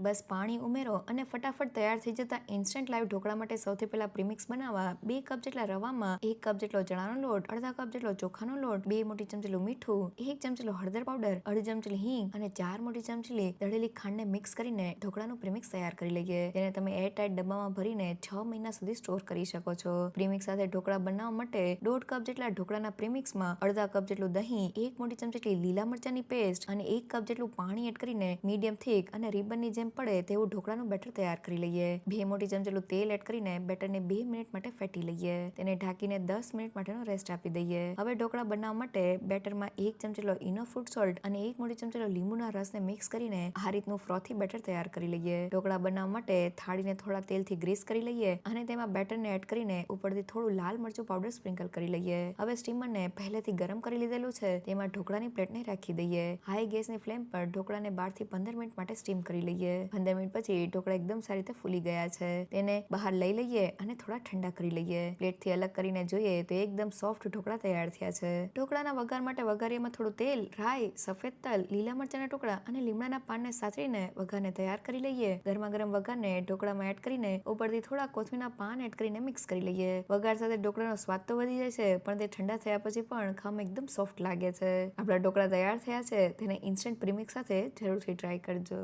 બસ પાણી ઉમેરો અને ફટાફટ તૈયાર થઈ જતા ઇન્સ્ટન્ટ લાઈવ ઢોકળા માટે સૌથી પહેલા પ્રીમિક્સ બનાવવા 2 કપ જેટલા રવામાં 1 કપ જેટલો ચણાનો લોટ, અડધા કપ જેટલો ચોખાનો લોટ, 2 મોટી ચમચીલું મીઠું, 1 ચમચીલો હળદર પાવડર, અડધી ચમચી હિંગ અને 4 મોટી ચમચી દળેલી ખાંડને મિક્સ કરીને ઢોકળાનું પ્રીમિક્સ તૈયાર કરી લઈએ. તેને તમે એરટાઇટ ડબ્બામાં ભરીને 6 મહિના સુધી સ્ટોર કરી શકો છો. પ્રીમિક્સ સાથે ઢોકળા બનાવવા માટે 1.5 કપ જેટલા ઢોકળાના પ્રીમિક્સમાં અડધા કપ જેટલું દહીં, 1 મોટી ચમચી લીલા મરચાની પેસ્ટ અને 1 કપ જેટલું પાણી એડ કરીને મીડિયમ થીક અને રિબનની જેમ પડે તેવું ઢોકળાનું બેટર તૈયાર કરી લઈએ. 2 મોટી ચમચીલું તેલ એડ કરીને બેટરને 2 મિનિટ માટે ફેટી લઈએ. તેને ઢાંકીને 10 મિનિટ માટેનો રેસ્ટ આપી દઈએ. હવે ઢોકળા બનાવવા માટે બેટરમાં 1 ચમચીલો ઇનો ફૂડ સોલ્ટ અને 1 મોટી ચમચીલો લીંબુના રસને મિક્સ કરીને આ રીતનું ફ્રોથી બેટર તૈયાર કરી લઈએ. ઢોકળા બનાવવા માટે થાળીને થોડા તેલથી ગ્રીસ કરી લઈએ અને તેમાં બેટરને એડ કરીને ઉપરથી થોડું લાલ મરચું પાવડર સ્પ્રિંકલ કરી લઈએ. હવે સ્ટીમરને પહેલેથી ગરમ કરી લીધેલું છે તેમાં ઢોકળાની પ્લેટને રાખી દઈએ. હાઈ ગેસની ફ્લેમ પર ઢોકળાને 12 થી 15 મિનિટ માટે સ્ટીમ કરી લઈએ. 15 મિનિટ પછી ઢોકળા એકદમ સારી રીતે ફૂલી ગયા છે. તેને બહાર લઈ લઈએ અને થોડા ઠંડા કરી લઈએ. પ્લેટથી અલગ કરીને જોઈએ તો એકદમ સોફ્ટ ઢોકળા તૈયાર થયા છે. ઢોકળાના વઘાર માટે વઘારીમાં થોડું તેલ, રાઈ, સફેદ તલ, લીલા મરચાના ટુકડા અને લીમડાના પાનને સાતળીને વઘારને તૈયાર કરી લઈએ. ગરમા ગરમ વઘારને ઢોકળામાં એડ કરીને ઉપરથી થોડા કોથમીરના પાન એડ કરીને મિક્સ કરી લઈએ. વઘાર સાથે ઢોકળાનો સ્વાદ તો વધી જાય છે પણ તે ઠંડા થયા પછી પણ ખાવામાં એકદમ સોફ્ટ લાગે છે. આપણા ઢોકળા તૈયાર થયા છે. તેને ઇન્સ્ટન્ટ પ્રીમિક્સ સાથે જરૂરથી ટ્રાય કરજો.